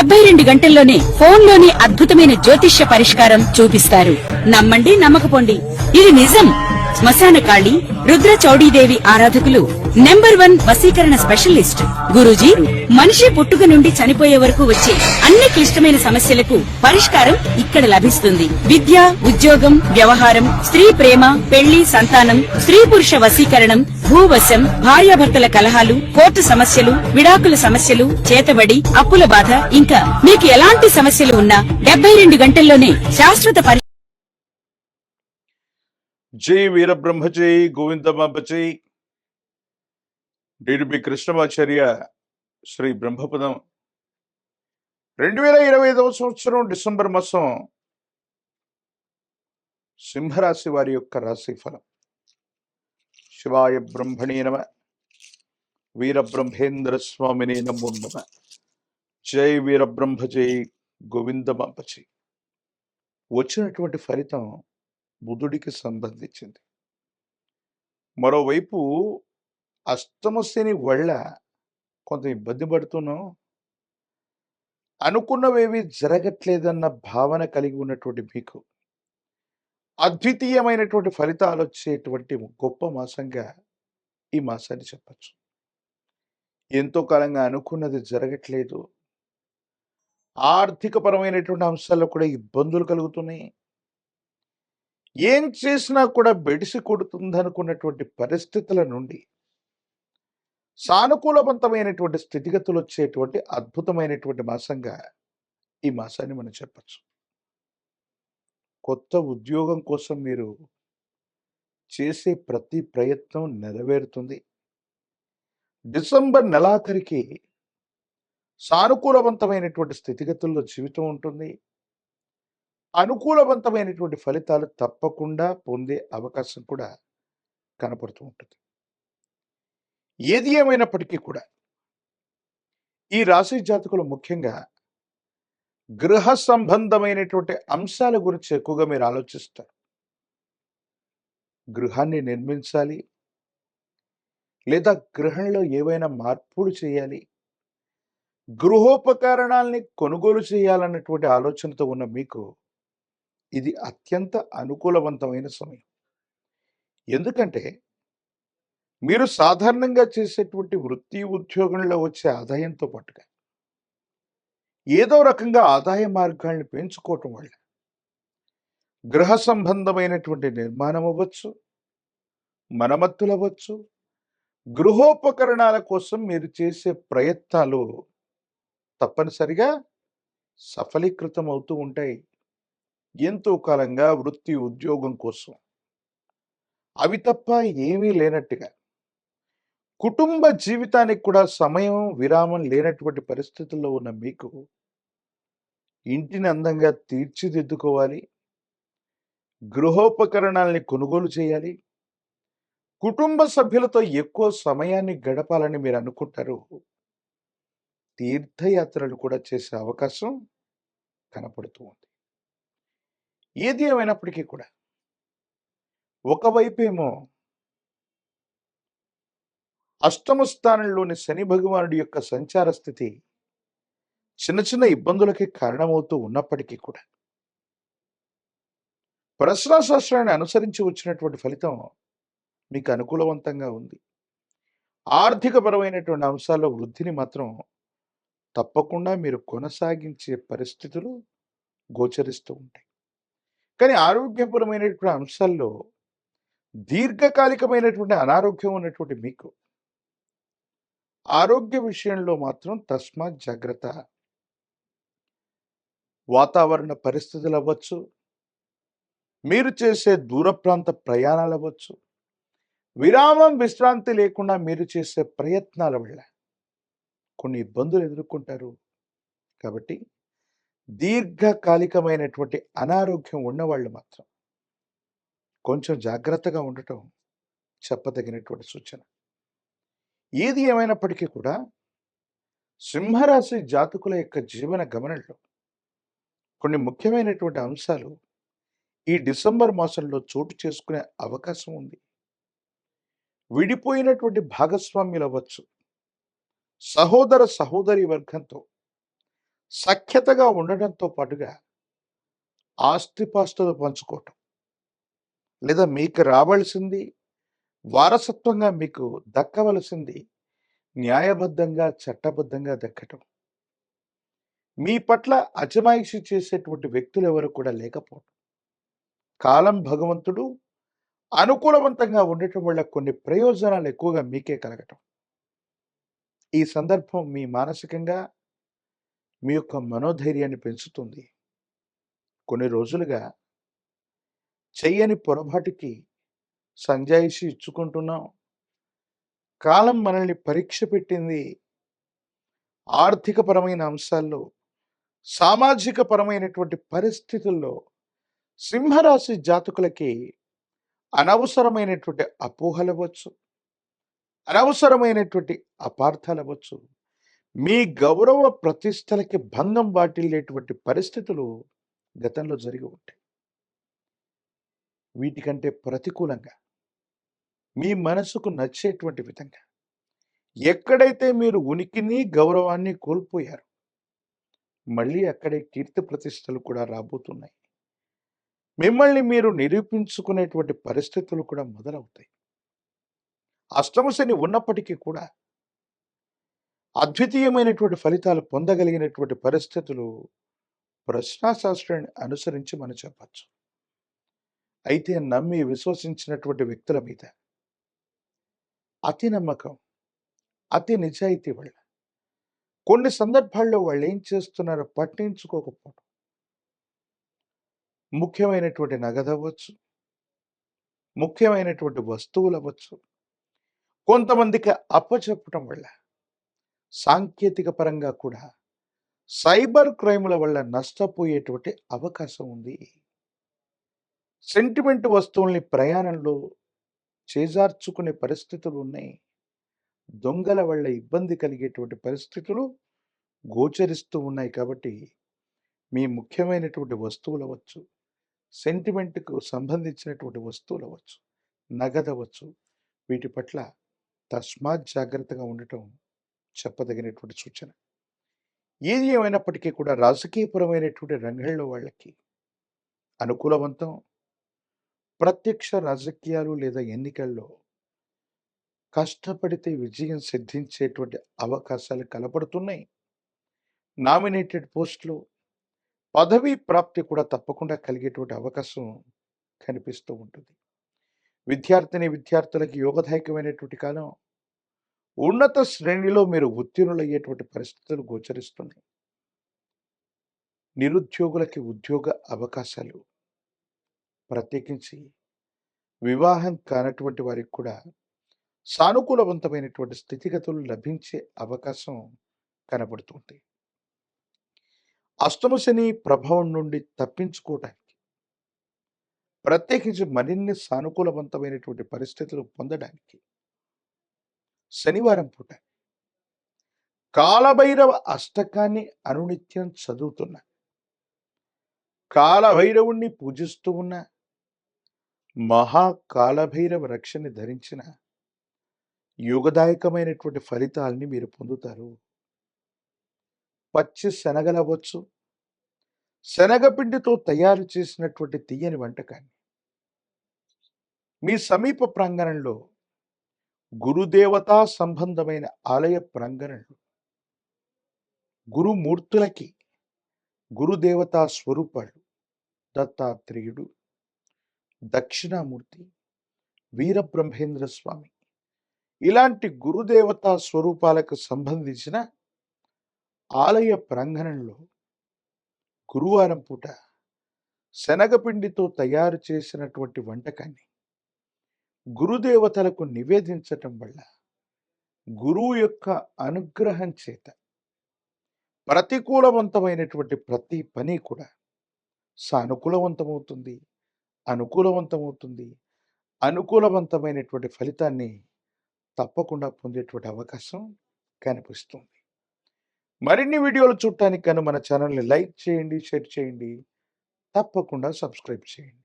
72 గంటల్లోనే ఫోన్లోని అద్భుతమైన జ్యోతిష్య పరిష్కారం చూపిస్తారు. నమ్మండి, నమ్మకపోండి, ఇది నిజం. శ్మశాన కాళి రుద్ర చౌడీదేవి ఆరాధకులు నంబర్ 1 వశీకరణ స్పెషలిస్ట్. గురూజీ మనిషి పుట్టుక నుండి చనిపోయే వరకు వచ్చే అన్ని క్లిష్టమైన సమస్యలకు పరిష్కారం ఇక్కడ లభిస్తుంది. విద్య, ఉద్యోగం, వ్యవహారం, స్త్రీ ప్రేమ, పెళ్లి, సంతానం, స్త్రీ పురుష వశీకరణం, భూవశం, భార్యాభర్తల కలహాలు, కోర్టు సమస్యలు, విడాకుల సమస్యలు, చేతబడి, అప్పుల బాధ, ఇంకా మీకు ఎలాంటి సమస్యలు ఉన్నా 72 గంటల్లోనే శాశ్వత జై వీరబ్రహ్మ జై గోవిందమాంబ జై. డిడిబి కృష్ణమాచార్య శ్రీ బ్రహ్మపదం 2025వ సంవత్సరం డిసెంబర్ మాసం సింహరాశి వారి యొక్క రాశి ఫలం. శివాయ బ్రహ్మణే నమ, వీరబ్రహ్మేంద్ర స్వామినే నమో నమ. జై వీరబ్రహ్మ జై గోవిందమాంబ జై. వచ్చినటువంటి ఫలితం బుధుడికి సంబంధించింది. మరోవైపు అష్టమ శని వల్ల కొంత ఇబ్బంది పడుతున్నాం, అనుకున్నవేవి జరగట్లేదన్న భావన కలిగి ఉన్నటువంటి మీకు అద్వితీయమైనటువంటి ఫలితాలు వచ్చేటువంటి గొప్ప మాసంగా ఈ మాసాన్ని చెప్పచ్చు. ఎంతో కాలంగా అనుకున్నది జరగట్లేదు, ఆర్థిక పరమైనటువంటి అంశాల్లో కూడా ఇబ్బందులు కలుగుతున్నాయి, ఏం చేసినా కూడా బెడిసి కొడుతుందనుకున్నటువంటి పరిస్థితుల నుండి సానుకూలవంతమైనటువంటి స్థితిగతులు వచ్చేటువంటి అద్భుతమైనటువంటి మాసంగా ఈ మాసాన్ని మనం చెప్పచ్చు. కొత్త ఉద్యోగం కోసం మీరు చేసే ప్రతి ప్రయత్నం నెరవేరుతుంది. డిసెంబర్ నెలాఖరికి సానుకూలవంతమైనటువంటి స్థితిగతుల్లో జీవితం ఉంటుంది. అనుకూలవంతమైనటువంటి ఫలితాలు తప్పకుండా పొందే అవకాశం కూడా కనపడుతూ ఉంటుంది. ఏది ఏమైనప్పటికీ కూడా ఈ రాశి జాతకులు ముఖ్యంగా గృహ సంబంధమైనటువంటి అంశాల గురించి ఎక్కువగా మీరు ఆలోచిస్తారు. గృహాన్ని నిర్మించాలి, లేదా గృహంలో ఏవైనా మార్పులు చేయాలి, గృహోపకరణాలని కొనుగోలు చేయాలన్నటువంటి ఆలోచనతో ఉన్న మీకు ఇది అత్యంత అనుకూలవంతమైన సమయం. ఎందుకంటే మీరు సాధారణంగా చేసేటువంటి వృత్తి ఉద్యోగంలో వచ్చే ఆదాయంతో పాటుగా ఏదో రకంగా ఆదాయ మార్గాల్ని పెంచుకోవటం వల్ల గృహ సంబంధమైనటువంటి నిర్మాణం అవ్వచ్చు, మరమ్మతులు అవ్వచ్చు, గృహోపకరణాల కోసం మీరు చేసే ప్రయత్నాలు తప్పనిసరిగా సఫలీకృతం అవుతూ ఉంటాయి. ఎంతో కాలంగా వృత్తి ఉద్యోగం కోసం అవి తప్ప ఏమీ లేనట్టుగా, కుటుంబ జీవితానికి కూడా సమయం విరామం లేనటువంటి పరిస్థితుల్లో ఉన్న మీకు ఇంటిని అందంగా తీర్చిదిద్దుకోవాలి, గృహోపకరణాలని కొనుగోలు చేయాలి, కుటుంబ సభ్యులతో ఎక్కువ సమయాన్ని గడపాలని మీరు అనుకుంటారు. తీర్థయాత్రలు కూడా చేసే అవకాశం కనపడుతూ ఉంది. ఏది ఏమైనప్పటికీ కూడా ఒకవైపేమో అష్టమ స్థానంలోని శని భగవానుడి యొక్క సంచార స్థితి చిన్న చిన్న ఇబ్బందులకి కారణమవుతూ ఉన్నప్పటికీ కూడా ప్రశ్నాశాస్త్రాన్ని అనుసరించి వచ్చినటువంటి ఫలితం మీకు అనుకూలవంతంగా ఉంది. ఆర్థిక పరమైనటువంటి అంశాల్లో వృద్ధిని మాత్రం తప్పకుండా మీరు కొనసాగించే పరిస్థితులు గోచరిస్తూ ఉంటాయి. కానీ ఆరోగ్యపరమైనటువంటి అంశాల్లో దీర్ఘకాలికమైనటువంటి అనారోగ్యం ఉన్నటువంటి మీకు ఆరోగ్య విషయంలో మాత్రం తస్మాత్ జాగ్రత్త. వాతావరణ పరిస్థితులు అవ్వచ్చు, మీరు చేసే దూర ప్రాంత ప్రయాణాలు అవ్వచ్చు, విరామం విశ్రాంతి లేకుండా మీరు చేసే ప్రయత్నాల వల్ల కొన్ని ఇబ్బందులు ఎదుర్కొంటారు. కాబట్టి దీర్ఘకాలికమైనటువంటి అనారోగ్యం ఉన్నవాళ్ళు మాత్రం కొంచెం జాగ్రత్తగా ఉండటం చెప్పదగినటువంటి సూచన. ఏది ఏమైనప్పటికీ కూడా సింహరాశి జాతకుల యొక్క జీవన గమనంలో కొన్ని ముఖ్యమైనటువంటి అంశాలు ఈ డిసెంబర్ మాసంలో చోటు చేసుకునే అవకాశం ఉంది. విడిపోయినటువంటి భాగస్వామ్యులు అవ్వచ్చు, సహోదర సహోదరి వర్గంతో సఖ్యతగా ఉండడంతో పాటుగా ఆస్తిపాస్తులు పంచుకోవటం, లేదా మీకు రావలసింది వారసత్వంగా మీకు దక్కవలసింది న్యాయబద్ధంగా, చట్టబద్ధంగా దక్కటం. మీ పట్ల అజమాయిషీ చేసేటువంటి వ్యక్తులు ఎవరు కూడా లేకపోవడం. కాలం భగవంతుడు అనుకూలవంతంగా ఉండటం వల్ల కొన్ని ప్రయోజనాలు ఎక్కువగా మీకే కలగటం. ఈ సందర్భం మీ మానసికంగా మీ యొక్క మనోధైర్యాన్ని పెంచుతుంది. కొన్ని రోజులుగా చెయ్యని పొరపాటుకి సంజాయిషీ ఇచ్చుకుంటున్నాం. కాలం మనల్ని పరీక్ష పెట్టింది. ఆర్థికపరమైన అంశాల్లో, సామాజిక పరమైనటువంటి పరిస్థితుల్లో సింహరాశి జాతకులకి అనవసరమైనటువంటి అపోహలవ్వచ్చు, అనవసరమైనటువంటి అపార్థాలవ్వచ్చు, మీ గౌరవ ప్రతిష్టలకి భంగం వాటిల్లేటువంటి పరిస్థితులు గతంలో జరిగి ఉంటాయి. వీటికంటే ప్రతికూలంగా మీ మనసుకు నచ్చేటువంటి విధంగా ఎక్కడైతే మీరు ఉనికిని, గౌరవాన్ని కోల్పోయారో మళ్ళీ అక్కడే కీర్తి ప్రతిష్టలు కూడా రాబోతున్నాయి. మిమ్మల్ని మీరు నిరూపించుకునేటువంటి పరిస్థితులు కూడా మొదలవుతాయి. అష్టమ శని ఉన్నప్పటికీ కూడా అద్వితీయమైనటువంటి ఫలితాలు పొందగలిగినటువంటి పరిస్థితులు ప్రశ్నాశాస్త్రాన్ని అనుసరించి మనం చెప్పచ్చు. అయితే నమ్మి విశ్వసించినటువంటి వ్యక్తుల మీద అతి నమ్మకం, అతి నిజాయితీ వల్ల కొన్ని సందర్భాల్లో వాళ్ళు ఏం చేస్తున్నారో పట్టించుకోకపోవడం, ముఖ్యమైనటువంటి నగదవ్వచ్చు, ముఖ్యమైనటువంటి వస్తువులవ్వచ్చు, కొంతమందికి అప్పచెప్పటం వల్ల సాంకేతిక పరంగా కూడా సైబర్ క్రైముల వల్ల నష్టపోయేటువంటి అవకాశం ఉంది. సెంటిమెంట్ వస్తువుల్ని ప్రయాణంలో చేజార్చుకునే పరిస్థితులు ఉన్నాయి. దొంగల వల్ల ఇబ్బంది కలిగేటువంటి పరిస్థితులు గోచరిస్తూ ఉన్నాయి. కాబట్టి మీ ముఖ్యమైనటువంటి వస్తువులవచ్చు, సెంటిమెంట్కు సంబంధించినటువంటి వస్తువులవచ్చు, నగదవచ్చు, వీటి పట్ల తస్మాత్ జాగ్రత్తగా ఉండటం చెప్పదగినటువంటి సూచన. ఏది ఏమైనప్పటికీ కూడా రాజకీయపరమైనటువంటి రంగంలో వాళ్ళకి అనుకూలవంతం. ప్రత్యక్ష రాజకీయాలు లేదా ఎన్నికల్లో కష్టపడితే విజయం సిద్ధించేటువంటి అవకాశాలు కనపడుతున్నాయి. నామినేటెడ్ పోస్టులు, పదవీ ప్రాప్తి కూడా తప్పకుండా కలిగేటువంటి అవకాశం కనిపిస్తూ ఉంటుంది. విద్యార్థులకి యోగదాయకమైనటువంటి కాలం. ఉన్నత శ్రేణిలో మీరు ఉత్తీర్ణులయ్యేటువంటి పరిస్థితులు గోచరిస్తున్నాయి. నిరుద్యోగులకి ఉద్యోగ అవకాశాలు, ప్రత్యేకించి వివాహం కానటువంటి వారికి కూడా సానుకూలవంతమైనటువంటి స్థితిగతులు లభించే అవకాశం కనబడుతుంది. అష్టమ శని ప్రభావం నుండి తప్పించుకోవడానికి, ప్రత్యేకించి మరిన్ని సానుకూలవంతమైనటువంటి పరిస్థితులు పొందడానికి శనివారం పూట కాలభైరవ అష్టకాన్ని అనునిత్యం చదువుతున్న, కాలభైరవుణ్ణి పూజిస్తూ ఉన్న, మహాకాలభైరవ రక్షని ధరించిన యోగదాయకమైనటువంటి ఫలితాలని మీరు పొందుతారు. పచ్చి శనగలవ్వచ్చు, శనగపిండితో తయారు చేసినటువంటి తీయని వంటకాన్ని మీ సమీప ప్రాంగణంలో గురుదేవతా సంబంధమైన ఆలయ ప్రాంగణంలో గురుమూర్తులకి, గురుదేవతా స్వరూపాలు దత్తాత్రేయుడు, దక్షిణామూర్తి, వీరబ్రహ్మేంద్ర స్వామి, ఇలాంటి గురుదేవతా స్వరూపాలకు సంబంధించిన ఆలయ ప్రాంగణంలో గురువారం పూట శనగపిండితో తయారు చేసినటువంటి వంటకాన్ని గురుదేవతలకు నివేదించటం వల్ల గురువు యొక్క అనుగ్రహం చేత ప్రతికూలవంతమైనటువంటి ప్రతి పని కూడా సానుకూలవంతమవుతుంది, అనుకూలవంతమవుతుంది. అనుకూలవంతమైనటువంటి ఫలితాన్ని తప్పకుండా పొందేటువంటి అవకాశం కనిపిస్తుంది. మరిన్ని వీడియోలు చూడటానికి గాను మన ఛానల్ని లైక్ చేయండి, షేర్ చేయండి, తప్పకుండా సబ్స్క్రైబ్ చేయండి.